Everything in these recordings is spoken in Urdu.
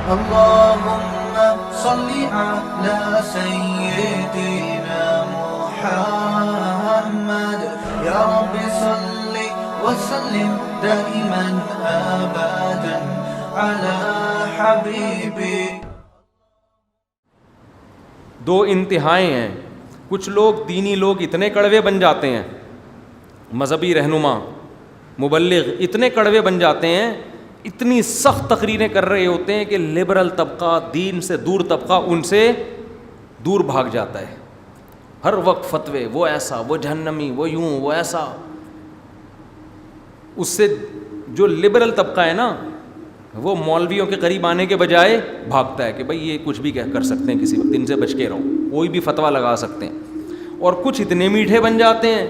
اللهم صل على سيدنا محمد يا رب صل وسلم دائما أبدا على حبيبي. دو انتہائیں ہیں. کچھ لوگ دینی لوگ اتنے کڑوے بن جاتے ہیں, مذہبی رہنما مبلغ اتنے کڑوے بن جاتے ہیں, اتنی سخت تقریریں کر رہے ہوتے ہیں کہ لبرل طبقہ, دین سے دور طبقہ ان سے دور بھاگ جاتا ہے. ہر وقت فتوے, وہ ایسا, وہ جہنمی, وہ یوں, وہ ایسا. اس سے جو لبرل طبقہ ہے نا, وہ مولویوں کے قریب آنے کے بجائے بھاگتا ہے کہ بھائی یہ کچھ بھی کر سکتے ہیں, کسی وقت ان سے بچ کے رہو, کوئی بھی فتویٰ لگا سکتے ہیں. اور کچھ اتنے میٹھے بن جاتے ہیں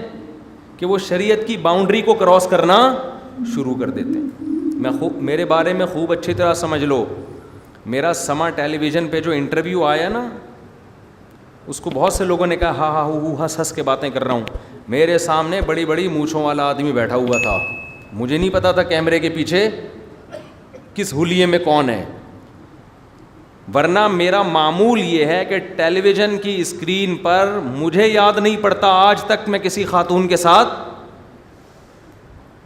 کہ وہ شریعت کی باؤنڈری کو کراس کرنا شروع کر دیتے ہیں. میرے بارے میں خوب اچھی طرح سمجھ لو, میرا سما ٹیلی ویژن پہ جو انٹرویو آیا نا, اس کو بہت سے لوگوں نے کہا ہاں ہاں ہو ہنس ہنس کے باتیں کر رہا ہوں. میرے سامنے بڑی بڑی مونچھوں والا آدمی بیٹھا ہوا تھا, مجھے نہیں پتا تھا کیمرے کے پیچھے کس حلیے میں کون ہے. ورنہ میرا معمول یہ ہے کہ ٹیلی ویژن کی اسکرین پر مجھے یاد نہیں پڑتا آج تک میں کسی خاتون کے ساتھ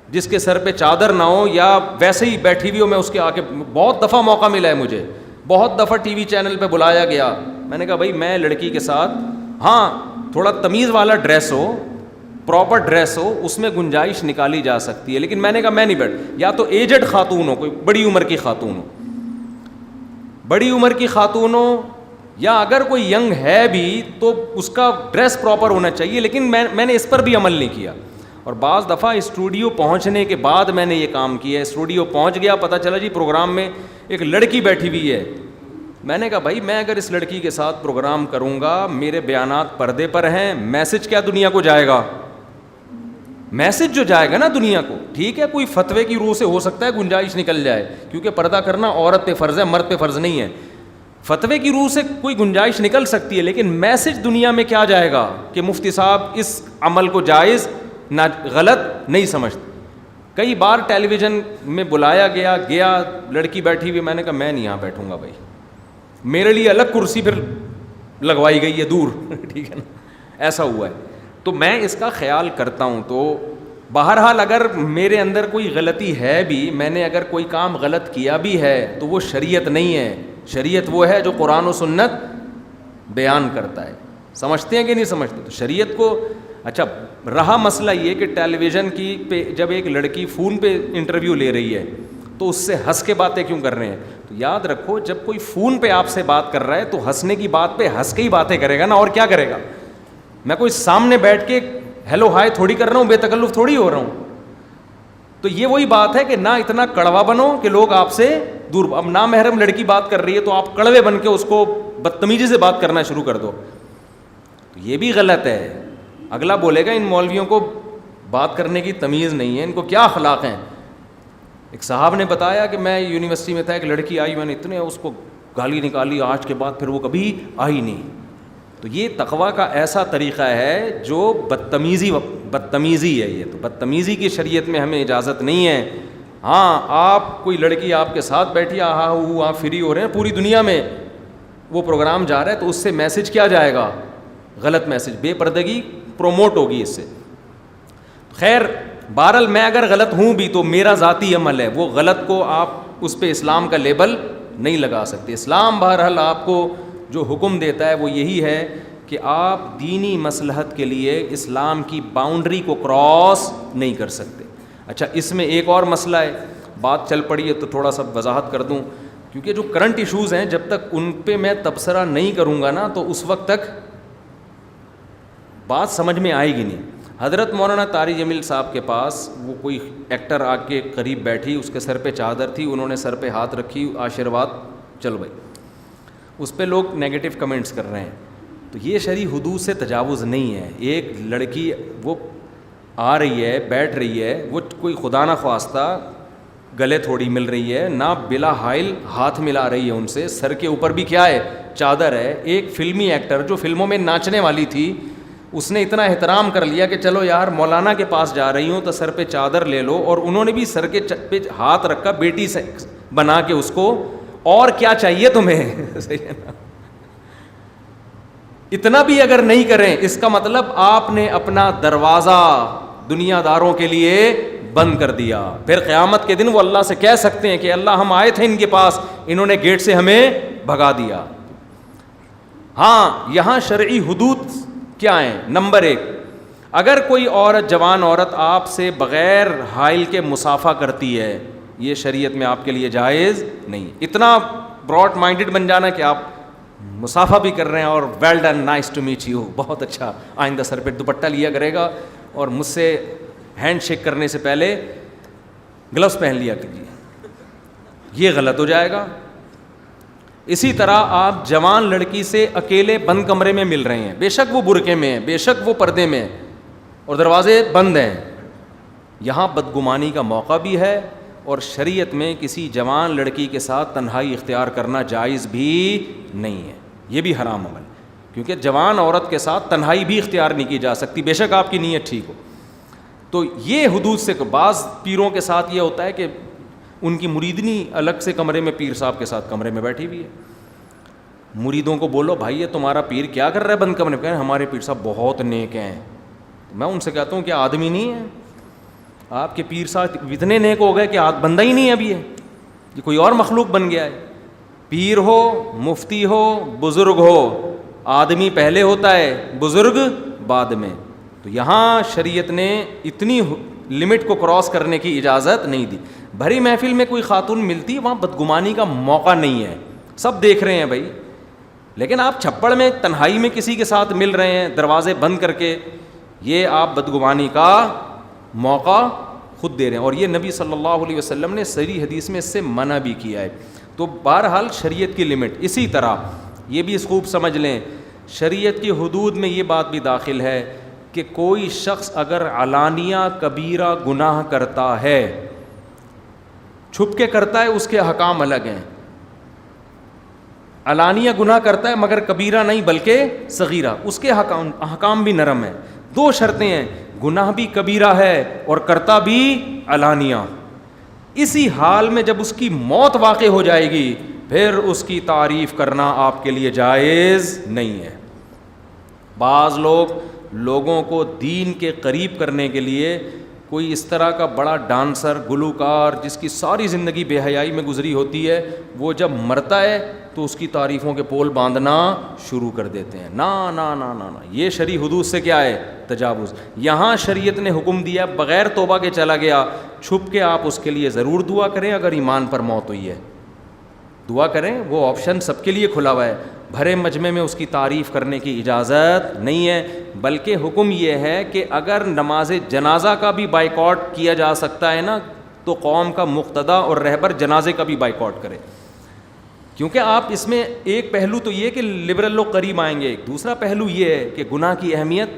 جس کے سر پہ چادر نہ ہو یا ویسے ہی بیٹھی ہوئی ہو, میں اس کے آگے بہت دفعہ موقع ملا ہے مجھے, بہت دفعہ ٹی وی چینل پہ بلایا گیا. میں نے کہا بھائی میں لڑکی کے ساتھ, ہاں تھوڑا تمیز والا ڈریس ہو, پراپر ڈریس ہو, اس میں گنجائش نکالی جا سکتی ہے. لیکن میں نے کہا میں نہیں بیٹھ, یا تو ایجڈ خاتون ہو, کوئی بڑی عمر کی خاتون ہو, بڑی عمر کی خاتون ہو, یا اگر کوئی ینگ ہے بھی تو اس کا ڈریس پراپر ہونا چاہیے. لیکن میں نے اس پر بھی عمل نہیں کیا. اور بعض دفعہ اسٹوڈیو پہنچنے کے بعد میں نے یہ کام کیا. اسٹوڈیو پہنچ گیا, پتہ چلا جی پروگرام میں ایک لڑکی بیٹھی ہوئی ہے. میں نے کہا بھائی میں اگر اس لڑکی کے ساتھ پروگرام کروں گا, میرے بیانات پردے پر ہیں, میسج کیا دنیا کو جائے گا؟ میسج جو جائے گا نا دنیا کو, ٹھیک ہے کوئی فتوے کی روح سے ہو سکتا ہے گنجائش نکل جائے, کیونکہ پردہ کرنا عورت پہ فرض ہے, مرد پہ فرض نہیں ہے. فتوے کی روح سے کوئی گنجائش نکل سکتی ہے, لیکن میسج دنیا میں کیا جائے گا کہ مفتی صاحب اس عمل کو جائز نہ غلط نہیں سمجھتے. کئی بار ٹیلی ویژن میں بلایا گیا, لڑکی بیٹھی ہوئی, میں نے کہا میں نہیں یہاں بیٹھوں گا بھائی, میرے لیے الگ کرسی پھر لگوائی گئی ہے دور, ٹھیک ہے نا, ایسا ہوا ہے. تو میں اس کا خیال کرتا ہوں. تو بہرحال اگر میرے اندر کوئی غلطی ہے بھی, میں نے اگر کوئی کام غلط کیا بھی ہے, تو وہ شریعت نہیں ہے. شریعت وہ ہے جو قرآن و سنت بیان کرتا ہے. سمجھتے ہیں کہ نہیں سمجھتے؟ تو شریعت کو, اچھا رہا مسئلہ یہ کہ ٹیلی ویژن کی پہ جب ایک لڑکی فون پہ انٹرویو لے رہی ہے تو اس سے ہنس کے باتیں کیوں کر رہے ہیں؟ تو یاد رکھو جب کوئی فون پہ آپ سے بات کر رہا ہے تو ہنسنے کی بات پہ ہنس کے ہی باتیں کرے گا نا, اور کیا کرے گا؟ میں کوئی سامنے بیٹھ کے ہیلو ہائے تھوڑی کر رہا ہوں, بے تکلف تھوڑی ہو رہا ہوں. تو یہ وہی بات ہے کہ نہ اتنا کڑوا بنو کہ لوگ آپ سے دور. اب نامحرم لڑکی بات کر رہی ہے تو آپ کڑوے بن کے اس کو بدتمیزی سے بات کرنا شروع کر دو, تو یہ بھی غلط ہے. اگلا بولے گا ان مولویوں کو بات کرنے کی تمیز نہیں ہے, ان کو کیا اخلاق ہیں. ایک صاحب نے بتایا کہ میں یونیورسٹی میں تھا, ایک لڑکی آئی, میں نے اتنے اس کو گالی نکالی, آج کے بعد پھر وہ کبھی آئی نہیں. تو یہ تقویٰ کا ایسا طریقہ ہے جو بدتمیزی ہے. یہ تو بدتمیزی کی شریعت میں ہمیں اجازت نہیں ہے. ہاں آپ کوئی لڑکی آپ کے ساتھ بیٹھی, آپ فری ہو رہے ہیں, پوری دنیا میں وہ پروگرام جا رہا ہے, تو اس سے میسج کیا جائے گا؟ غلط میسج, بے پردگی پروموٹ ہوگی اس سے. خیر بہرحال میں اگر غلط ہوں بھی تو میرا ذاتی عمل ہے, وہ غلط کو آپ اس پہ اسلام کا لیبل نہیں لگا سکتے. اسلام بہرحال آپ کو جو حکم دیتا ہے وہ یہی ہے کہ آپ دینی مصلحت کے لیے اسلام کی باؤنڈری کو کراس نہیں کر سکتے. اچھا اس میں ایک اور مسئلہ ہے, بات چل پڑی ہے تو تھوڑا سا وضاحت کر دوں, کیونکہ جو کرنٹ ایشوز ہیں جب تک ان پہ میں تبصرہ نہیں کروں گا نا تو اس وقت تک بات سمجھ میں آئے گی نہیں. حضرت مولانا طارق جمیل صاحب کے پاس وہ کوئی ایکٹر آ کے قریب بیٹھی, اس کے سر پہ چادر تھی, انہوں نے سر پہ ہاتھ رکھی, آشیرواد, چلو بھائی. اس پہ لوگ نیگیٹو کمنٹس کر رہے ہیں. تو یہ شرعی حدود سے تجاوز نہیں ہے. ایک لڑکی وہ آ رہی ہے, بیٹھ رہی ہے, وہ کوئی خدا نہ خواستہ گلے تھوڑی مل رہی ہے, نہ بلا حائل ہاتھ ملا رہی ہے ان سے, سر کے اوپر بھی کیا ہے؟ چادر ہے. ایک فلمی ایکٹر جو فلموں میں ناچنے والی تھی, اس نے اتنا احترام کر لیا کہ چلو یار مولانا کے پاس جا رہی ہوں تو سر پہ چادر لے لو, اور انہوں نے بھی سر کے پہ ہاتھ رکھا, بیٹی سے بنا کے اس کو, اور کیا چاہیے تمہیں؟ صحیح ہے نا. اتنا بھی اگر نہیں کریں اس کا مطلب آپ نے اپنا دروازہ دنیا داروں کے لیے بند کر دیا. پھر قیامت کے دن وہ اللہ سے کہہ سکتے ہیں کہ اللہ ہم آئے تھے ان کے پاس, انہوں نے گیٹ سے ہمیں بھگا دیا. ہاں یہاں شرعی حدود کیا ہیں؟ نمبر 1, اگر کوئی عورت, جوان عورت آپ سے بغیر حائل کے مصافحہ کرتی ہے, یہ شریعت میں آپ کے لیے جائز نہیں. اتنا براڈ مائنڈڈ بن جانا کہ آپ مصافحہ بھی کر رہے ہیں اور well done, nice to meet you, بہت اچھا, آئندہ سر پہ دوپٹہ لیا کرے گا اور مجھ سے ہینڈ شیک کرنے سے پہلے گلوز پہن لیا کیجیے, یہ غلط ہو جائے گا. اسی طرح آپ جوان لڑکی سے اکیلے بند کمرے میں مل رہے ہیں, بے شک وہ برقعے میں ہیں, بے شک وہ پردے میں اور دروازے بند ہیں, یہاں بدگمانی کا موقع بھی ہے, اور شریعت میں کسی جوان لڑکی کے ساتھ تنہائی اختیار کرنا جائز بھی نہیں ہے, یہ بھی حرام عمل, کیونکہ جوان عورت کے ساتھ تنہائی بھی اختیار نہیں کی جا سکتی بے شک آپ کی نیت ٹھیک ہو. تو یہ حدود سے, بعض پیروں کے ساتھ یہ ہوتا ہے کہ ان کی مریدنی الگ سے کمرے میں پیر صاحب کے ساتھ کمرے میں بیٹھی ہوئی ہے. مریدوں کو بولو بھائی یہ تمہارا پیر کیا کر رہا ہے بند کمرے میں؟ کہیں ہمارے پیر صاحب بہت نیک ہیں. میں ان سے کہتا ہوں کہ آدمی نہیں ہے آپ کے پیر صاحب, اتنے نیک ہو گئے کہ بندہ ہی نہیں ہے ابھی, ہے یہ کوئی اور مخلوق بن گیا ہے. پیر ہو, مفتی ہو, بزرگ ہو, آدمی پہلے ہوتا ہے, بزرگ بعد میں. تو یہاں شریعت نے اتنی لمٹ کو کراس کرنے کی اجازت نہیں دی. بھری محفل میں کوئی خاتون ملتی, وہاں بدگمانی کا موقع نہیں ہے, سب دیکھ رہے ہیں بھائی, لیکن آپ چھپڑ میں تنہائی میں کسی کے ساتھ مل رہے ہیں دروازے بند کر کے, یہ آپ بدگمانی کا موقع خود دے رہے ہیں, اور یہ نبی صلی اللہ علیہ وسلم نے صحیح حدیث میں اس سے منع بھی کیا ہے. تو بہرحال شریعت کی لمٹ. اسی طرح یہ بھی خوب سمجھ لیں, شریعت کی حدود میں یہ بات بھی داخل ہے کہ کوئی شخص اگر علانیہ کبیرہ گناہ کرتا ہے, چھپ کے کرتا ہے, اس کے احکام الگ ہیں. علانیہ گناہ کرتا ہے مگر کبیرہ نہیں بلکہ صغیرہ, اس کے احکام بھی نرم ہیں. 2 شرطیں ہیں, گناہ بھی کبیرہ ہے اور کرتا بھی علانیہ. اسی حال میں جب اس کی موت واقع ہو جائے گی پھر اس کی تعریف کرنا آپ کے لیے جائز نہیں ہے. بعض لوگوں کو دین کے قریب کرنے کے لیے کوئی اس طرح کا بڑا ڈانسر, گلوکار جس کی ساری زندگی بے حیائی میں گزری ہوتی ہے, وہ جب مرتا ہے تو اس کی تعریفوں کے پول باندھنا شروع کر دیتے ہیں. نا نا نا نا نا, یہ شرعی حدود سے کیا ہے؟ تجاوز. یہاں شریعت نے حکم دیا بغیر توبہ کے چلا گیا, چھپ کے آپ اس کے لیے ضرور دعا کریں, اگر ایمان پر موت ہوئی ہے دعا کریں, وہ آپشن سب کے لیے کھلا ہوا ہے. بھرے مجمع میں اس کی تعریف کرنے کی اجازت نہیں ہے, بلکہ حکم یہ ہے کہ اگر نماز جنازہ کا بھی بائیکاٹ کیا جا سکتا ہے نا, تو قوم کا مقتدی اور رہبر جنازے کا بھی بائیکاٹ کرے. کیونکہ آپ اس میں ایک پہلو تو یہ کہ لبرل لوگ قریب آئیں گے, دوسرا پہلو یہ ہے کہ گناہ کی اہمیت,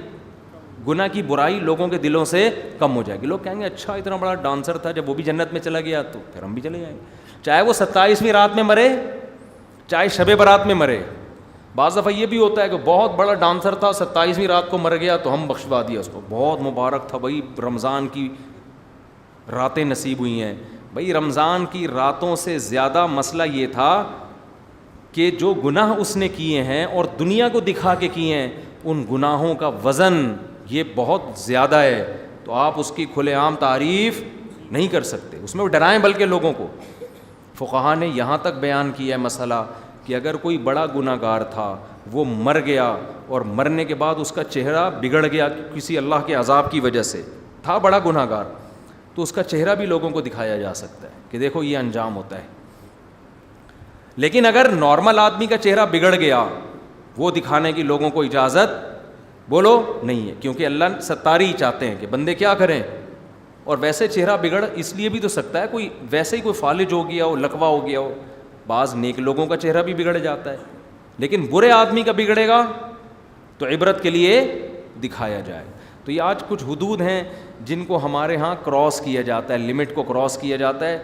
گناہ کی برائی لوگوں کے دلوں سے کم ہو جائے گی. لوگ کہیں گے اچھا اتنا بڑا ڈانسر تھا, جب وہ بھی جنت میں چلا گیا تو پھر ہم بھی چلے جائیں گے, چاہے وہ 27ویں رات میں مرے چاہے شب برات میں مرے. بعض دفعہ یہ بھی ہوتا ہے کہ بہت بڑا ڈانسر تھا, 27ویں رات کو مر گیا تو ہم بخشوا دیا اس کو, بہت مبارک تھا بھائی, رمضان کی راتیں نصیب ہوئی ہیں. بھائی رمضان کی راتوں سے زیادہ مسئلہ یہ تھا کہ جو گناہ اس نے کیے ہیں اور دنیا کو دکھا کے کیے ہیں, ان گناہوں کا وزن یہ بہت زیادہ ہے, تو آپ اس کی کھلے عام تعریف نہیں کر سکتے, اس میں وہ ڈرائیں بلکہ لوگوں کو. فقہا نے یہاں تک بیان کیا ہے مسئلہ کہ اگر کوئی بڑا گناہ گار تھا, وہ مر گیا اور مرنے کے بعد اس کا چہرہ بگڑ گیا کسی اللہ کے عذاب کی وجہ سے, تھا بڑا گناہ گار, تو اس کا چہرہ بھی لوگوں کو دکھایا جا سکتا ہے کہ دیکھو یہ انجام ہوتا ہے. لیکن اگر نارمل آدمی کا چہرہ بگڑ گیا, وہ دکھانے کی لوگوں کو اجازت بولو نہیں ہے, کیونکہ اللہ ستاری چاہتے ہیں کہ بندے کیا کریں. اور ویسے چہرہ بگڑ اس لیے بھی تو سکتا ہے, کوئی ویسے ہی کوئی فالج ہو گیا ہو, لکوا ہو گیا ہو, بعض نیک لوگوں کا چہرہ بھی بگڑ جاتا ہے, لیکن برے آدمی کا بگڑے گا تو عبرت کے لیے دکھایا جائے. تو یہ آج کچھ حدود ہیں جن کو ہمارے ہاں کراس کیا جاتا ہے, لمٹ کو کراس کیا جاتا ہے.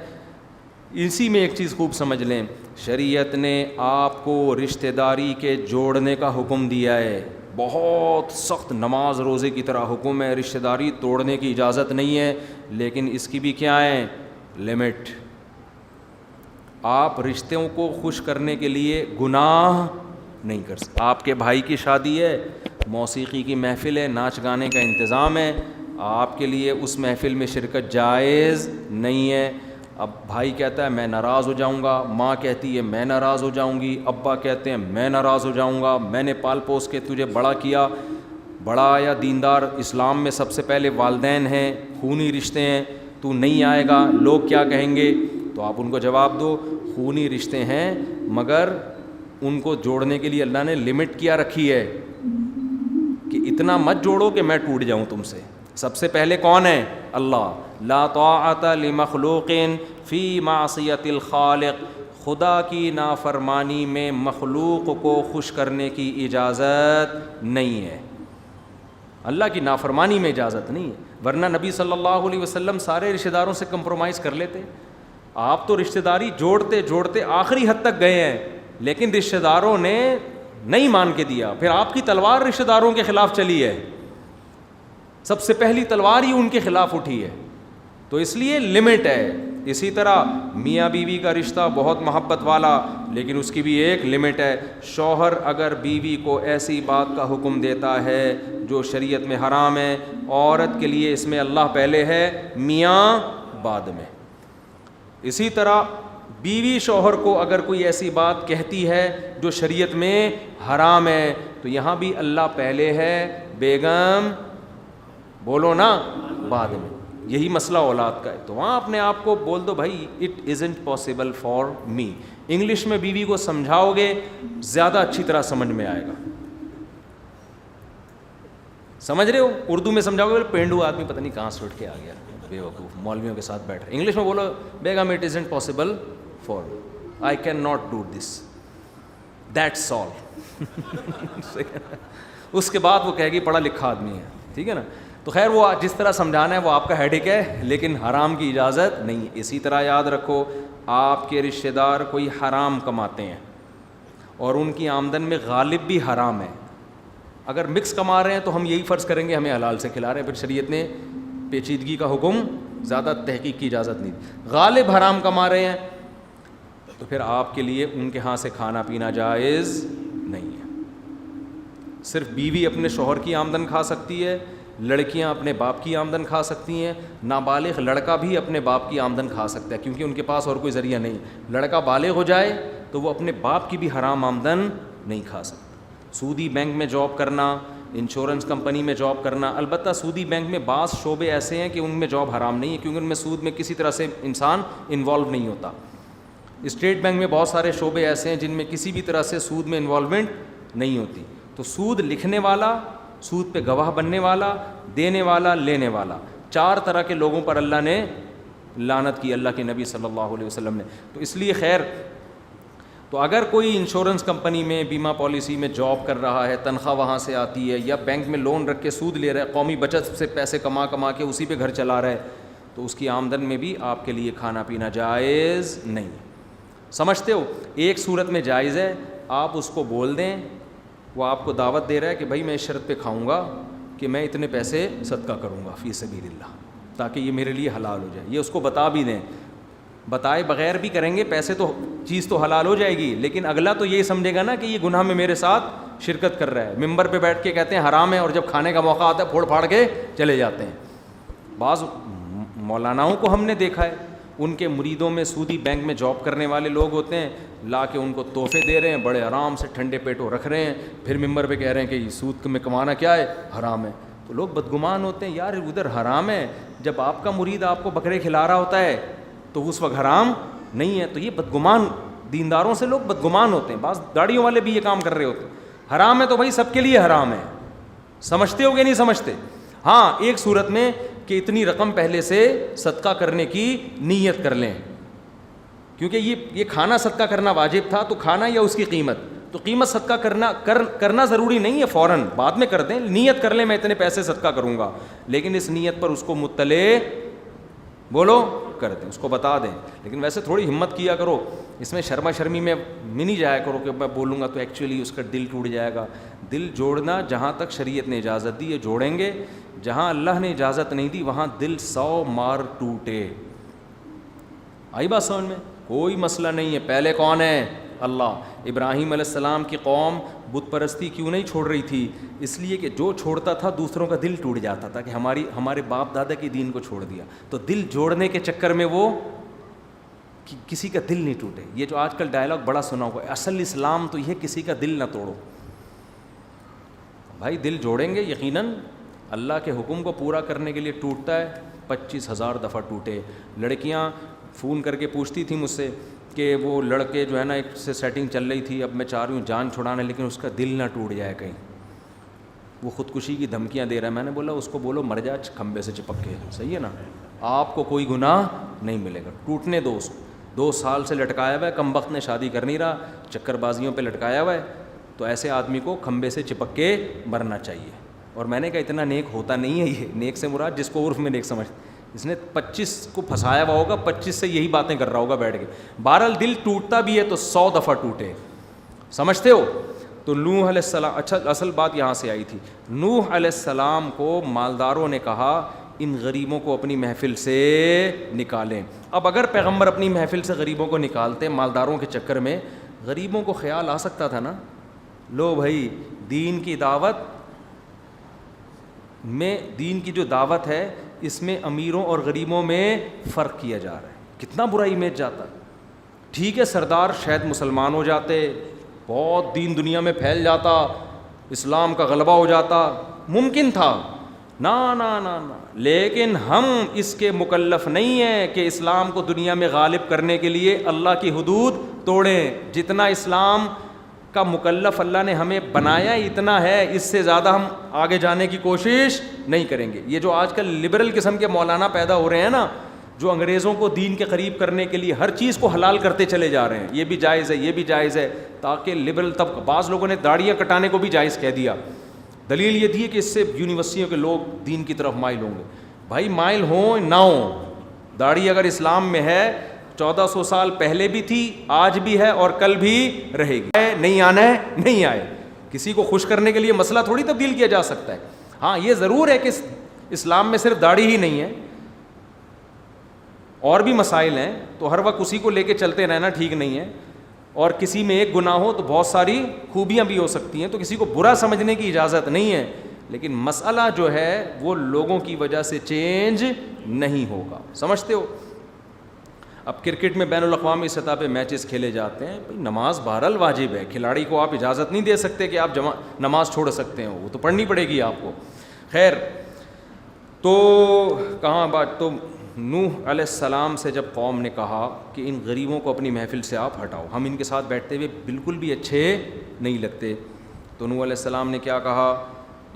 اسی میں ایک چیز خوب سمجھ لیں, شریعت نے آپ کو رشتہ داری کے جوڑنے کا حکم دیا ہے, بہت سخت نماز روزے کی طرح حکم ہے, رشتہ داری توڑنے کی اجازت نہیں ہے, لیکن اس کی بھی کیا ہے لمٹ. آپ رشتوں کو خوش کرنے کے لیے گناہ نہیں کر سکتے. آپ کے بھائی کی شادی ہے, موسیقی کی محفل ہے, ناچ گانے کا انتظام ہے, آپ کے لیے اس محفل میں شرکت جائز نہیں ہے. اب بھائی کہتا ہے میں ناراض ہو جاؤں گا, ماں کہتی ہے میں ناراض ہو جاؤں گی, ابا کہتے ہیں میں ناراض ہو جاؤں گا, میں نے پال پوس کے تجھے بڑا کیا, بڑا یا دیندار اسلام میں سب سے پہلے والدین ہیں, خونی رشتے ہیں, تو نہیں آئے گا لوگ کیا کہیں گے. تو آپ ان کو جواب دو خونی رشتے ہیں مگر ان کو جوڑنے کے لیے اللہ نے لمٹ کیا رکھی ہے کہ اتنا مت جوڑو کہ میں ٹوٹ جاؤں تم سے. سب سے پہلے کون ہے؟ اللہ. لا طاعت لمخلوق فی معصیت الخالق, خدا کی نافرمانی میں مخلوق کو خوش کرنے کی اجازت نہیں ہے. اللہ کی نافرمانی میں اجازت نہیں ہے, ورنہ نبی صلی اللہ علیہ وسلم سارے رشتہ داروں سے کمپرومائز کر لیتے. آپ تو رشتہ داری جوڑتے جوڑتے آخری حد تک گئے ہیں, لیکن رشتہ داروں نے نہیں مان کے دیا, پھر آپ کی تلوار رشتہ داروں کے خلاف چلی ہے, سب سے پہلی تلوار ہی ان کے خلاف اٹھی ہے. تو اس لیے لمٹ ہے. اسی طرح میاں بیوی کا رشتہ بہت محبت والا, لیکن اس کی بھی ایک لمٹ ہے. شوہر اگر بیوی کو ایسی بات کا حکم دیتا ہے جو شریعت میں حرام ہے, عورت کے لیے اس میں اللہ پہلے ہے, میاں بعد میں. اسی طرح بیوی شوہر کو اگر کوئی ایسی بات کہتی ہے جو شریعت میں حرام ہے تو یہاں بھی اللہ پہلے ہے, بیگم بولو نا بعد میں. یہی مسئلہ اولاد کا ہے, تو وہاں اپنے آپ کو بول دو بھائی it isn't possible for me. English میں بیوی کو سمجھاؤ گے زیادہ اچھی طرح سمجھ میں آئے گا. سمجھ رہے ہو؟ اردو میں سمجھاؤ گے پینڈو آدمی پتہ نہیں کہاں سے اٹھ کے آ گیا, بے وقوف مولویوں کے ساتھ بیٹھا. انگلش میں بولو بیگم it isn't possible for, I can not do this, that's all. اس کے بعد وہ کہے گی پڑھا لکھا آدمی ہے, ٹھیک ہے نا. تو خیر وہ جس طرح سمجھانا ہے وہ آپ کا ہیڈک ہے, لیکن حرام کی اجازت نہیں. اسی طرح یاد رکھو آپ کے رشتہ دار کوئی حرام کماتے ہیں اور ان کی آمدن میں غالب بھی حرام ہے, اگر مکس کما رہے ہیں تو ہم یہی فرض کریں گے ہمیں حلال سے کھلا رہے ہیں, پھر شریعت نے پیچیدگی کا حکم, زیادہ تحقیق کی اجازت نہیں. غالب حرام کما رہے ہیں تو پھر آپ کے لیے ان کے ہاں سے کھانا پینا جائز نہیں ہے. صرف بیوی اپنے شوہر کی آمدن کھا سکتی ہے, لڑکیاں اپنے باپ کی آمدن کھا سکتی ہیں, نابالغ لڑکا بھی اپنے باپ کی آمدن کھا سکتا ہے کیونکہ ان کے پاس اور کوئی ذریعہ نہیں. لڑکا بالغ ہو جائے تو وہ اپنے باپ کی بھی حرام آمدن نہیں کھا سکتا. سودی بینک میں جاب کرنا, انشورنس کمپنی میں جاب کرنا, البتہ سودی بینک میں بعض شعبے ایسے ہیں کہ ان میں جاب حرام نہیں ہے کیونکہ ان میں سود میں کسی طرح سے انسان انوالو نہیں ہوتا. اسٹیٹ بینک میں بہت سارے شعبے ایسے ہیں جن میں کسی بھی طرح سے سود میں انوالومنٹ نہیں ہوتی. تو سود لکھنے والا, سود پہ گواہ بننے والا, دینے والا, لینے والا, 4 طرح کے لوگوں پر اللہ نے لعنت کی, اللہ کے نبی صلی اللہ علیہ وسلم نے. تو اس لیے خیر, تو اگر کوئی انشورنس کمپنی میں بیمہ پالیسی میں جاب کر رہا ہے, تنخواہ وہاں سے آتی ہے, یا بینک میں لون رکھ کے سود لے رہا ہے, قومی بچت سے پیسے کما کے اسی پہ گھر چلا رہا ہے, تو اس کی آمدن میں بھی آپ کے لیے کھانا پینا جائز نہیں. سمجھتے ہو؟ ایک صورت میں جائز ہے, آپ اس کو بول دیں, وہ آپ کو دعوت دے رہا ہے کہ بھائی میں اس شرط پہ کھاؤں گا کہ میں اتنے پیسے صدقہ کروں گا فی سبیل اللہ تاکہ یہ میرے لیے حلال ہو جائے. یہ اس کو بتا بھی دیں, بتائے بغیر بھی کریں گے پیسے تو چیز تو حلال ہو جائے گی, لیکن اگلا تو یہی سمجھے گا نا کہ یہ گناہ میں میرے ساتھ شرکت کر رہا ہے. ممبر پہ بیٹھ کے کہتے ہیں حرام ہے اور جب کھانے کا موقع آتا ہے پھوڑ پھاڑ کے چلے جاتے ہیں. بعض مولاناؤں کو ہم نے دیکھا ہے, ان کے مریدوں میں سودی بینک میں جاب کرنے والے لوگ ہوتے ہیں, لا کے ان کو تحفے دے رہے ہیں, بڑے آرام سے ٹھنڈے پیٹوں رکھ رہے ہیں, پھر ممبر پہ کہہ رہے ہیں کہ یہ سود میں کمانا کیا ہے, حرام ہے. تو لوگ بدگمان ہوتے ہیں, یار ادھر حرام ہے, جب آپ کا مرید آپ کو بکرے کھلا رہا ہوتا ہے تو اس وقت حرام نہیں ہے. تو یہ بدگمان, دینداروں سے لوگ بدگمان ہوتے ہیں. بعض داڑھیوں والے بھی یہ کام کر رہے ہوتے ہیں. حرام ہے تو بھائی سب کے لیے حرام ہے. سمجھتے ہو کہ نہیں سمجھتے؟ ہاں, ایک صورت میں کہ اتنی رقم پہلے سے صدقہ کرنے کی نیت کر لیں, کیونکہ یہ کھانا صدقہ کرنا واجب تھا, تو کھانا یا اس کی قیمت, تو قیمت صدقہ کرنا ضروری نہیں ہے, فوراً بعد میں کر دیں. نیت کر لیں میں اتنے پیسے صدقہ کروں گا, لیکن اس نیت پر اس کو مطلع بولو کر دیں, اس کو بتا دیں. لیکن ویسے تھوڑی ہمت کیا کرو, اس میں شرما شرمی میں نہیں جایا کرو کہ میں بولوں گا تو ایکچولی اس کا دل ٹوٹ جائے گا. دل جوڑنا جہاں تک شریعت نے اجازت دی ہے جوڑیں گے, جہاں اللہ نے اجازت نہیں دی وہاں دل 100 مار ٹوٹے. آئی بات سمجھ میں؟ کوئی مسئلہ نہیں ہے. پہلے کون ہے؟ اللہ. ابراہیم علیہ السلام کی قوم بت پرستی کیوں نہیں چھوڑ رہی تھی؟ اس لیے کہ جو چھوڑتا تھا دوسروں کا دل ٹوٹ جاتا تھا کہ ہمارے باپ دادا کے دین کو چھوڑ دیا. تو دل جوڑنے کے چکر میں وہ کسی کا دل نہیں ٹوٹے. یہ جو آج کل ڈائلاگ بڑا سنا ہوا ہے, اصل اسلام تو یہ کسی کا دل نہ توڑو. بھائی دل جوڑیں گے یقیناً. اللہ کے حکم کو پورا کرنے کے لیے ٹوٹتا ہے. 25,000 دفعہ ٹوٹے. لڑکیاں فون کر کے پوچھتی تھیں مجھ سے کہ وہ لڑکے جو ہے نا ایک سے سیٹنگ چل رہی تھی, اب میں چاہ رہی ہوں جان چھڑانا, لیکن اس کا دل نہ ٹوٹ جائے کہیں, وہ خودکشی کی دھمکیاں دے رہا ہے. میں نے بولا اس کو بولو مر جا کھمبے سے چپک کے, صحیح ہے نا, آپ کو کوئی گناہ نہیں ملے گا. ٹوٹنے دو اس کو. 2 سال سے لٹکایا ہوا ہے, کم وقت نے شادی کر نہیں رہا, چکر بازیوں پہ لٹکایا ہوا ہے. تو ایسے آدمی کو کھمبے سے چپک کے مرنا چاہیے. اور میں نے کہا اتنا نیک ہوتا نہیں ہے یہ. نیک سے مراد جس کو عرف میں نیک سمجھ, اس نے 25 کو پھنسایا ہوا ہوگا, 25 سے یہی باتیں کر رہا ہوگا بیٹھ کے. بہرحال دل ٹوٹتا بھی ہے تو 100 دفعہ ٹوٹے, سمجھتے ہو. تو نوح علیہ السلام, اچھا اصل بات یہاں سے آئی تھی. نوح علیہ السلام کو مالداروں نے کہا ان غریبوں کو اپنی محفل سے نکالیں. اب اگر پیغمبر اپنی محفل سے غریبوں کو نکالتے مالداروں کے چکر میں, غریبوں کو خیال آ سکتا تھا نا, لو بھائی دین کی دعوت میں, دین کی جو دعوت ہے اس میں امیروں اور غریبوں میں فرق کیا جا رہا ہے. کتنا برا امیج جاتا. ٹھیک ہے سردار شاید مسلمان ہو جاتے, بہت دین دنیا میں پھیل جاتا, اسلام کا غلبہ ہو جاتا, ممکن تھا. نا نا نا نا, لیکن ہم اس کے مکلف نہیں ہیں کہ اسلام کو دنیا میں غالب کرنے کے لیے اللہ کی حدود توڑیں. جتنا اسلام کا مکلف اللہ نے ہمیں بنایا اتنا ہے, اس سے زیادہ ہم آگے جانے کی کوشش نہیں کریں گے. یہ جو آج کل لبرل قسم کے مولانا پیدا ہو رہے ہیں نا, جو انگریزوں کو دین کے قریب کرنے کے لیے ہر چیز کو حلال کرتے چلے جا رہے ہیں, یہ بھی جائز ہے یہ بھی جائز ہے, تاکہ لبرل طبقہ, بعض لوگوں نے داڑیاں کٹانے کو بھی جائز کہہ دیا. دلیل یہ تھی کہ اس سے یونیورسٹیوں کے لوگ دین کی طرف مائل ہوں گے. بھائی مائل ہوں نہ ہوں, داڑھی اگر اسلام میں ہے 1400 سال پہلے بھی تھی, آج بھی ہے اور کل بھی رہے گی. نہیں آنا ہے نہیں آئے, کسی کو خوش کرنے کے لیے مسئلہ تھوڑی تبدیل کیا جا سکتا ہے. ہاں یہ ضرور ہے کہ اسلام میں صرف داڑھی ہی نہیں ہے, اور بھی مسائل ہیں, تو ہر وقت اسی کو لے کے چلتے رہنا ٹھیک نہیں ہے. اور کسی میں ایک گناہ ہو تو بہت ساری خوبیاں بھی ہو سکتی ہیں, تو کسی کو برا سمجھنے کی اجازت نہیں ہے, لیکن مسئلہ جو ہے وہ لوگوں کی وجہ سے چینج نہیں ہوگا. سمجھتے ہو. اب کرکٹ میں بین الاقوامی سطح پہ میچز کھیلے جاتے ہیں, نماز بہرحال واجب ہے, کھلاڑی کو آپ اجازت نہیں دے سکتے کہ آپ نماز چھوڑ سکتے ہو, وہ تو پڑھنی پڑے گی آپ کو. خیر, تو کہاں بات, تو نوح علیہ السلام سے جب قوم نے کہا کہ ان غریبوں کو اپنی محفل سے آپ ہٹاؤ, ہم ان کے ساتھ بیٹھتے ہوئے بالکل بھی اچھے نہیں لگتے, تو نوح علیہ السلام نے کیا کہا,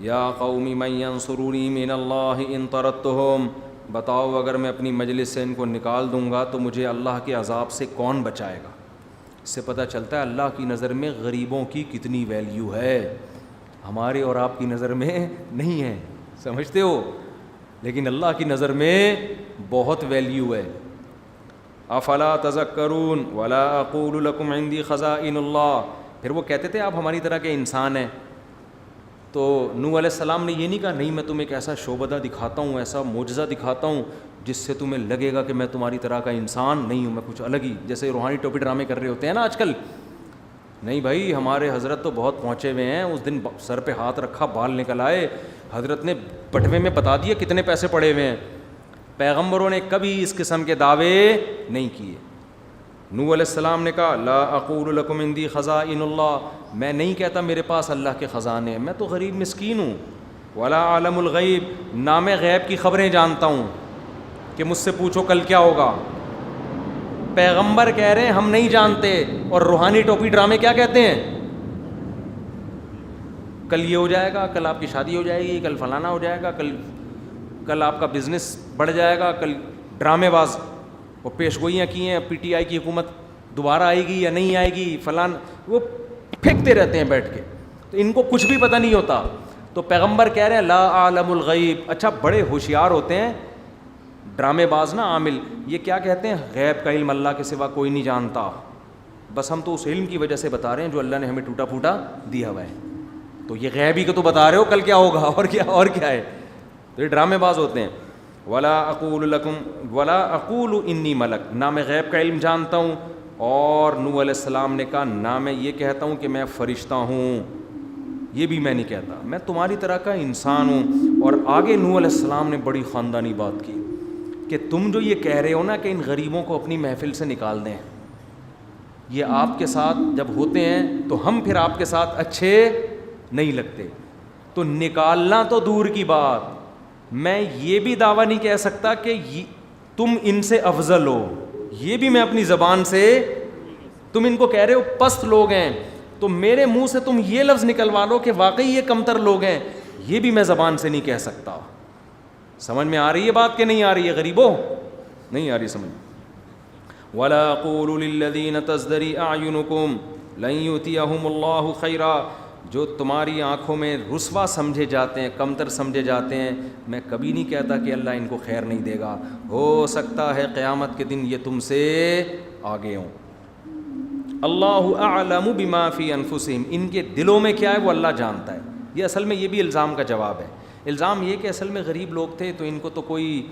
یا قوم من ینصرونی من اللہ ان طردتہم, بتاؤ اگر میں اپنی مجلس سے ان کو نکال دوں گا تو مجھے اللہ کے عذاب سے کون بچائے گا. اس سے پتہ چلتا ہے اللہ کی نظر میں غریبوں کی کتنی ویلیو ہے, ہمارے اور آپ کی نظر میں نہیں ہے, سمجھتے ہو, لیکن اللہ کی نظر میں بہت ویلیو ہے. افلا تذکرون ولا اقول لکم عندی خزائن اللہ, پھر وہ کہتے تھے آپ ہماری طرح کے انسان ہیں. تو نوح علیہ السلام نے یہ نہیں کہا نہیں میں تمہیں ایک ایسا شعبدہ دکھاتا ہوں, ایسا معجزہ دکھاتا ہوں جس سے تمہیں لگے گا کہ میں تمہاری طرح کا انسان نہیں ہوں, میں کچھ الگ ہی, جیسے روحانی ٹوپی ڈرامے کر رہے ہوتے ہیں نا آج کل. نہیں بھائی, ہمارے حضرت تو بہت پہنچے ہوئے ہیں. اس دن سر پہ ہاتھ رکھا, بال نکل آئے, حضرت نے بٹوے میں بتا دیا کتنے پیسے پڑے ہوئے ہیں. پیغمبروں نے کبھی اس قسم کے دعوے نہیں کیے. نوح علیہ السلام نے کہا لا اقول لکم عندی خزائن اللہ, میں نہیں کہتا میرے پاس اللہ کے خزانے ہیں, میں تو غریب مسکین ہوں. ولا عالم الغیب, نہ میں غیب کی خبریں جانتا ہوں کہ مجھ سے پوچھو کل کیا ہوگا. پیغمبر کہہ رہے ہیں ہم نہیں جانتے, اور روحانی ٹوپی ڈرامے کیا کہتے ہیں, کل یہ ہو جائے گا, کل آپ کی شادی ہو جائے گی, کل فلانا ہو جائے گا, کل آپ کا بزنس بڑھ جائے گا, کل ڈرامے باز وہ پیشگوئیاں کی ہیں, پی ٹی آئی کی حکومت دوبارہ آئے گی یا نہیں آئے گی, فلان, وہ پھینکتے رہتے ہیں بیٹھ کے, تو ان کو کچھ بھی پتہ نہیں ہوتا. تو پیغمبر کہہ رہے ہیں لا عالم الغیب. اچھا بڑے ہوشیار ہوتے ہیں ڈرامے باز نا, عامل, یہ کیا کہتے ہیں غیب کا علم اللہ کے سوا کوئی نہیں جانتا, بس ہم تو اس علم کی وجہ سے بتا رہے ہیں جو اللہ نے ہمیں ٹوٹا پھوٹا دیا ہوا ہے. تو یہ غیب ہی کو تو بتا رہے ہو کل کیا ہوگا اور کیا ہے, تو یہ ڈرامے باز ہوتے ہیں. ولا اقول انی ملک، نہ میں غیب کا علم جانتا ہوں، اور نوح علیہ السلام نے کہا نہ میں یہ کہتا ہوں کہ میں فرشتہ ہوں، یہ بھی میں نہیں کہتا، میں تمہاری طرح کا انسان ہوں۔ اور آگے نوح علیہ السلام نے بڑی خاندانی بات کی کہ تم جو یہ کہہ رہے ہو نا کہ ان غریبوں کو اپنی محفل سے نکال دیں، یہ آپ کے ساتھ جب ہوتے ہیں تو ہم پھر آپ کے ساتھ اچھے نہیں لگتے، تو نکالنا تو دور کی بات، میں یہ بھی دعویٰ نہیں کہہ سکتا کہ تم ان سے افضل ہو، یہ بھی میں اپنی زبان سے، تم ان کو کہہ رہے ہو پست لوگ ہیں، تو میرے منہ سے تم یہ لفظ نکلوا لو کہ واقعی یہ کمتر لوگ ہیں، یہ بھی میں زبان سے نہیں کہہ سکتا۔ سمجھ میں آ رہی ہے بات کہ نہیں آ رہی ہے غریبوں؟ نہیں آ رہی سمجھ۔ وَلَا أَقُولُ لِلَّذِينَ تَزْدَرِي أَعْيُنُكُمْ لَن يُؤْتِيَهُمُ اللَّهُ خَيْرًا، جو تمہاری آنکھوں میں رسوا سمجھے جاتے ہیں، کمتر سمجھے جاتے ہیں، میں کبھی نہیں کہتا کہ اللہ ان کو خیر نہیں دے گا، ہو سکتا ہے قیامت کے دن یہ تم سے آگے ہوں۔ اللہ اعلم بما فی انفسہم، ان کے دلوں میں کیا ہے وہ اللہ جانتا ہے۔ یہ اصل میں یہ بھی الزام کا جواب ہے۔ الزام یہ کہ اصل میں غریب لوگ تھے تو ان کو تو کوئی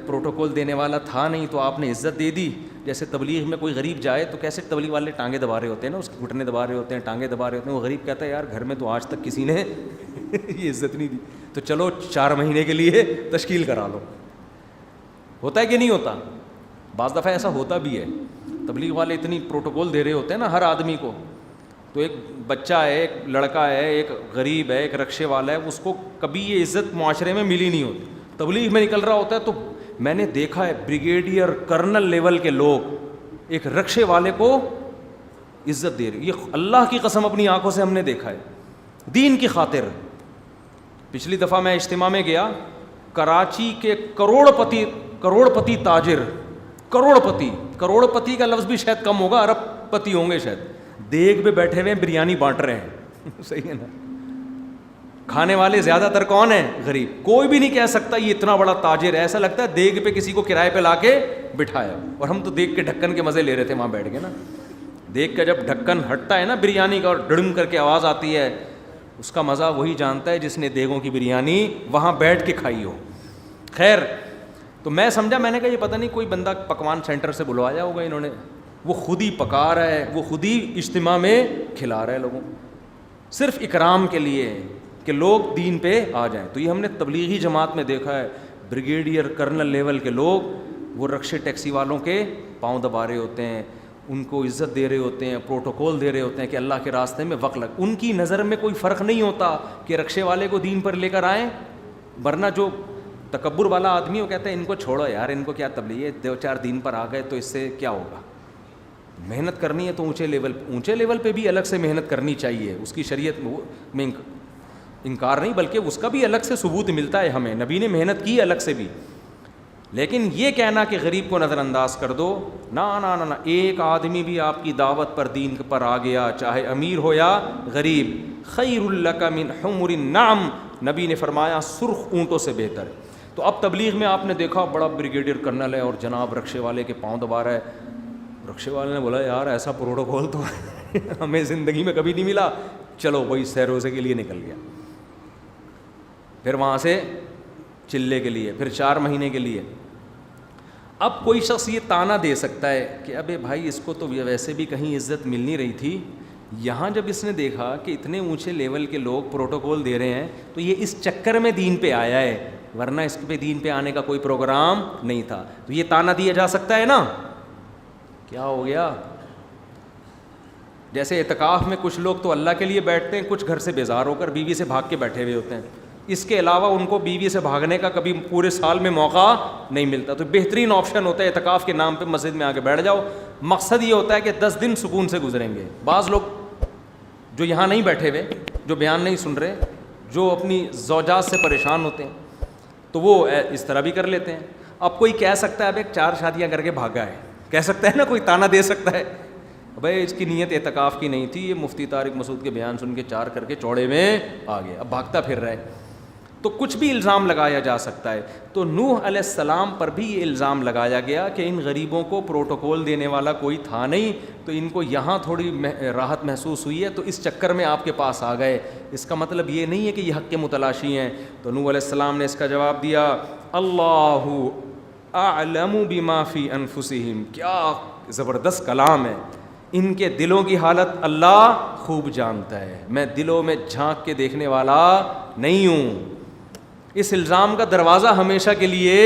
پروٹوکول دینے والا تھا نہیں، تو آپ نے عزت دے دی۔ جیسے تبلیغ میں کوئی غریب جائے تو کیسے تبلیغ والے ٹانگیں دبا رہے ہوتے ہیں نا، اس کے گھٹنے دبا رہے ہوتے ہیں، ٹانگیں دبا رہے ہوتے ہیں، وہ غریب کہتا ہے یار گھر میں تو آج تک کسی نے یہ عزت نہیں دی، تو چلو 4 مہینے کے لیے تشکیل کرا لو۔ ہوتا ہے کہ نہیں ہوتا؟ بعض دفعہ ایسا ہوتا بھی ہے، تبلیغ والے اتنی پروٹوکول دے رہے ہوتے ہیں نا ہر آدمی کو، تو ایک بچہ ہے، ایک لڑکا ہے، ایک غریب ہے، ایک رکشے والا ہے، اس کو کبھی یہ عزت معاشرے میں ملی نہیں ہوتی، تبلیغ میں نکل رہا ہوتا ہے تو میں نے دیکھا ہے بریگیڈیئر کرنل لیول کے لوگ ایک رکشے والے کو عزت دے رہے، یہ اللہ کی قسم اپنی آنکھوں سے ہم نے دیکھا ہے، دین کی خاطر۔ پچھلی دفعہ میں اجتماع میں گیا، کراچی کے کروڑ پتی تاجر، کروڑ پتی کا لفظ بھی شاید کم ہوگا، ارب پتی ہوں گے شاید، دیگ پہ بیٹھے ہوئے بریانی بانٹ رہے ہیں صحیح ہے نا؟ کھانے والے زیادہ تر کون ہیں؟ غریب۔ کوئی بھی نہیں کہہ سکتا یہ اتنا بڑا تاجر ہے، ایسا لگتا ہے دیگ پہ کسی کو کرائے پہ لا کے بٹھایا، اور ہم تو دیگ کے ڈھکن کے مزے لے رہے تھے وہاں بیٹھ کے نا۔ دیگ کا جب ڈھکن ہٹتا ہے نا بریانی کا اور ڈڑم کر کے آواز آتی ہے، اس کا مزہ وہی جانتا ہے جس نے دیگوں کی بریانی وہاں بیٹھ کے کھائی ہو۔ خیر، تو میں سمجھا، میں نے کہا یہ پتہ نہیں کوئی بندہ پکوان سینٹر سے بلوایا ہوگا انہوں نے، وہ خود ہی پکا رہا ہے، وہ خود ہی اجتماع میں کھلا رہا ہے لوگوں، صرف اکرام کے لیے کہ لوگ دین پہ آ جائیں۔ تو یہ ہم نے تبلیغی جماعت میں دیکھا ہے، بریگیڈیئر کرنل لیول کے لوگ وہ رکشے ٹیکسی والوں کے پاؤں دبا رہے ہوتے ہیں، ان کو عزت دے رہے ہوتے ہیں، پروٹوکول دے رہے ہوتے ہیں کہ اللہ کے راستے میں وقت لگ، ان کی نظر میں کوئی فرق نہیں ہوتا کہ رکشے والے کو دین پر لے کر آئیں، ورنہ جو تکبر والا آدمی وہ کہتا ہے ان کو چھوڑو یار، ان کو کیا تبلیغ ہے، 2-4 دین پر آ گئے تو اس سے کیا ہوگا، محنت کرنی ہے تو اونچے لیول پہ بھی الگ سے محنت کرنی چاہیے، اس کی شریعت میں انکار نہیں، بلکہ اس کا بھی الگ سے ثبوت ملتا ہے ہمیں، نبی نے محنت کی الگ سے بھی۔ لیکن یہ کہنا کہ غریب کو نظر انداز کر دو، نہ، ایک آدمی بھی آپ کی دعوت پر دین پر آ گیا، چاہے امیر ہو یا غریب، خیر لک من حمر النعم، نبی نے فرمایا سرخ اونٹوں سے بہتر ہے۔ تو اب تبلیغ میں آپ نے دیکھا بڑا بریگیڈیئر کرنل ہے اور جناب رکشے والے کے پاؤں دبا رہا ہے، رکشے والے نے بولا یار ایسا پروٹوکول تو ہمیں زندگی میں کبھی نہیں ملا، چلو وہی سہ روزے کے لیے نکل گیا، پھر وہاں سے چلے کے لیے، پھر 4 مہینے کے لیے۔ اب کوئی شخص یہ طعنہ دے سکتا ہے کہ ابے بھائی اس کو تو ویسے بھی کہیں عزت مل نہیں رہی تھی، یہاں جب اس نے دیکھا کہ اتنے اونچے لیول کے لوگ پروٹوکول دے رہے ہیں تو یہ اس چکر میں دین پہ آیا ہے، ورنہ اس پہ دین پہ آنے کا کوئی پروگرام نہیں تھا، تو یہ طعنہ دیا جا سکتا ہے نا۔ کیا ہو گیا؟ جیسے اعتکاف میں کچھ لوگ تو اللہ کے لیے بیٹھتے ہیں، کچھ گھر سے بیزار ہو کر بیوی سے بھاگ کے بیٹھے ہوئے ہوتے ہیں، اس کے علاوہ ان کو بیوی سے بھاگنے کا کبھی پورے سال میں موقع نہیں ملتا، تو بہترین آپشن ہوتا ہے اعتکاف کے نام پہ مسجد میں آ کے بیٹھ جاؤ، مقصد یہ ہوتا ہے کہ 10 دن سکون سے گزریں گے۔ بعض لوگ جو یہاں نہیں بیٹھے ہوئے، جو بیان نہیں سن رہے، جو اپنی زوجات سے پریشان ہوتے ہیں، تو وہ اس طرح بھی کر لیتے ہیں۔ اب کوئی کہہ سکتا ہے اب ایک 4 شادیاں کر کے بھاگا ہے، کہہ سکتا ہے نا، کوئی طعنہ دے سکتا ہے بھائی اس کی نیت اعتکاف کی نہیں تھی، یہ مفتی طارق مسعود کے بیان سن کے 4 کر کے چوڑے میں آ گیا، اب بھاگتا پھر رہا ہے، تو کچھ بھی الزام لگایا جا سکتا ہے۔ تو نوح علیہ السلام پر بھی یہ الزام لگایا گیا کہ ان غریبوں کو پروٹوکول دینے والا کوئی تھا نہیں، تو ان کو یہاں تھوڑی راحت محسوس ہوئی ہے تو اس چکر میں آپ کے پاس آ گئے، اس کا مطلب یہ نہیں ہے کہ یہ حق کے متلاشی ہیں۔ تو نوح علیہ السلام نے اس کا جواب دیا اللہ اعلم بما فی انفسہم، کیا زبردست کلام ہے. ان کے دلوں کی حالت اللہ خوب جانتا ہے، میں دلوں میں جھانک کے دیکھنے والا نہیں ہوں. اس الزام کا دروازہ ہمیشہ کے لیے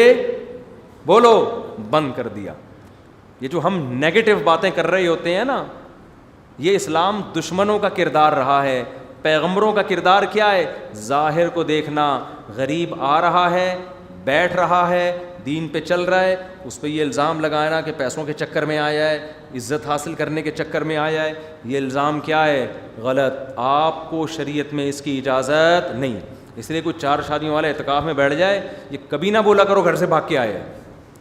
بولو بند کر دیا. یہ جو ہم نیگیٹو باتیں کر رہے ہوتے ہیں نا، یہ اسلام دشمنوں کا کردار رہا ہے. پیغمبروں کا کردار کیا ہے؟ ظاہر کو دیکھنا. غریب آ رہا ہے، بیٹھ رہا ہے، دین پہ چل رہا ہے، اس پہ یہ الزام لگانا کہ پیسوں کے چکر میں آیا ہے، عزت حاصل کرنے کے چکر میں آیا ہے. یہ الزام کیا ہے؟ غلط. آپ کو شریعت میں اس کی اجازت نہیں. اس لیے کوئی 4 شادیوں والے اعتکاف میں بیٹھ جائے، یہ کبھی نہ بولا کرو گھر سے بھاگ کے آئے.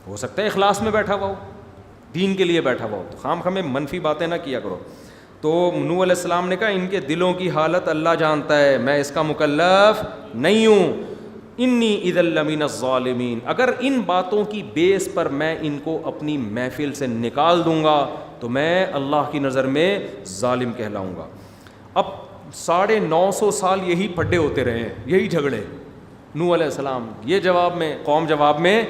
ہو سکتا ہے اخلاص میں بیٹھا ہوا ہو، دین کے لیے بیٹھا ہوا ہو، تو خام خامے منفی باتیں نہ کیا کرو. تو نوح علیہ السلام نے کہا ان کے دلوں کی حالت اللہ جانتا ہے، میں اس کا مکلف نہیں ہوں. انی اذا لمن الظالمین، اگر ان باتوں کی بیس پر میں ان کو اپنی محفل سے نکال دوں گا تو میں اللہ کی نظر میں ظالم کہلاؤں گا. اب 950 سال یہی پھڈے ہوتے رہے ہیں، یہی جھگڑے. نوح علیہ السلام یہ جواب میں، قوم جواب میں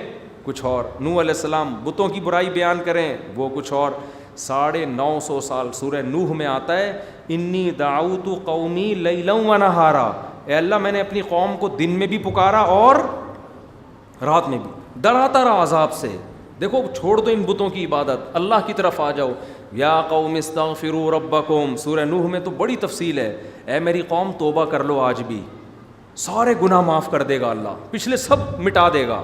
کچھ اور. نوح علیہ السلام بتوں کی برائی بیان کریں، وہ کچھ اور. 950 سال سورہ نوح میں آتا ہے انی دعوت قومی لیلا و نہارا، اے اللہ میں نے اپنی قوم کو دن میں بھی پکارا اور رات میں بھی، ڈراتا رہا عذاب سے. دیکھو چھوڑ دو ان بتوں کی عبادت، اللہ کی طرف آ جاؤ. یا قوم استغفروا ربکم، سورہ نوح میں تو بڑی تفصیل ہے. اے میری قوم توبہ کر لو، آج بھی سارے گناہ معاف کر دے گا اللہ، پچھلے سب مٹا دے گا.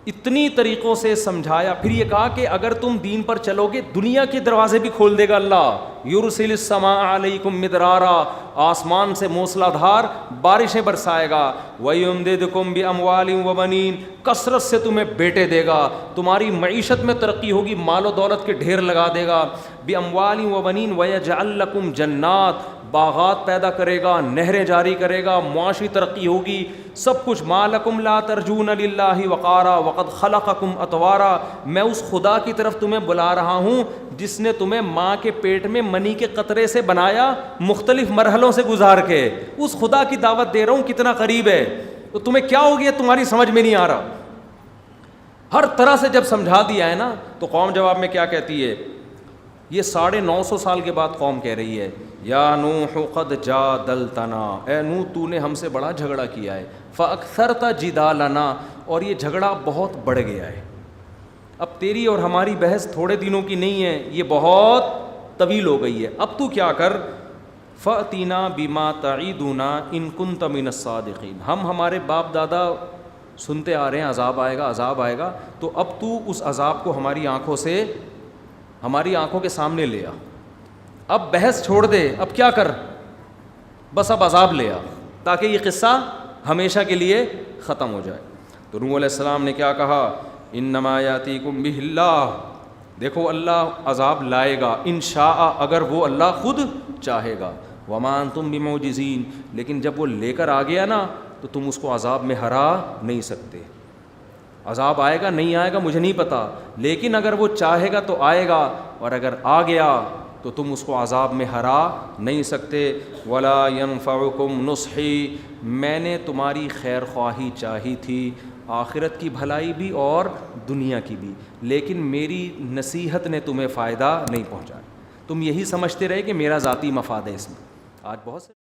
اتنی طریقوں سے سمجھایا. پھر یہ کہا کہ اگر تم دین پر چلو گے دنیا کے دروازے بھی کھول دے گا اللہ. یرسل السماء علیکم مدرارا، آسمان سے موسلا دھار بارشیں برسائے گا. ویمددکم باموال وبنین، کثرت سے تمہیں بیٹے دے گا، تمہاری معیشت میں ترقی ہوگی، مال و دولت کے ڈھیر لگا دے گا. باموال وبنین ویجعل لکم جنات، باغات پیدا کرے گا، نہریں جاری کرے گا، معاشی ترقی ہوگی، سب کچھ. ما لکم لا ترجون للہ وقارا وقد خلقکم اطوارا، میں اس خدا کی طرف تمہیں بلا رہا ہوں جس نے تمہیں ماں کے پیٹ میں منی کے قطرے سے بنایا، مختلف مرحلوں سے گزار کے. اس خدا کی دعوت دے رہا ہوں، کتنا قریب ہے. تو تمہیں کیا ہو گیا؟ تمہاری سمجھ میں نہیں آ رہا. ہر طرح سے جب سمجھا دیا ہے نا، تو قوم جواب میں کیا کہتی ہے؟ یہ 950 سال کے بعد قوم کہہ رہی ہے یا نوح قد جادلتنا، اے نوح تو نے ہم سے بڑا جھگڑا کیا ہے. فاکثرت جدالنا، اور یہ جھگڑا بہت بڑھ گیا ہے. اب تیری اور ہماری بحث تھوڑے دنوں کی نہیں ہے، یہ بہت طویل ہو گئی ہے. اب تو کیا کر، فأتنا بما تعیدنا ان کنت من الصادقین. ہمارے باپ دادا سنتے آ رہے ہیں عذاب آئے گا، عذاب آئے گا، تو اب تو اس عذاب کو ہماری آنکھوں کے سامنے لے آ. اب بحث چھوڑ دے، اب کیا کر، بس اب عذاب لے آ، تاکہ یہ قصہ ہمیشہ کے لیے ختم ہو جائے. تو نوح علیہ السلام نے کیا کہا؟ انما یاتیکم بہ اللہ، دیکھو اللہ عذاب لائے گا ان شاء، اگر وہ اللہ خود چاہے گا. وما انتم بمعجزین، لیکن جب وہ لے کر آ گیا نا تو تم اس کو عذاب میں ہرا نہیں سکتے. عذاب آئے گا نہیں آئے گا مجھے نہیں پتا، لیکن اگر وہ چاہے گا تو آئے گا، اور اگر آ گیا تو تم اس کو عذاب میں ہرا نہیں سکتے. ولا ینفعکم نصحی، میں نے تمہاری خیر خواہی چاہی تھی، آخرت کی بھلائی بھی اور دنیا کی بھی، لیکن میری نصیحت نے تمہیں فائدہ نہیں پہنچایا. تم یہی سمجھتے رہے کہ میرا ذاتی مفاد ہے اس میں. آج بہت سے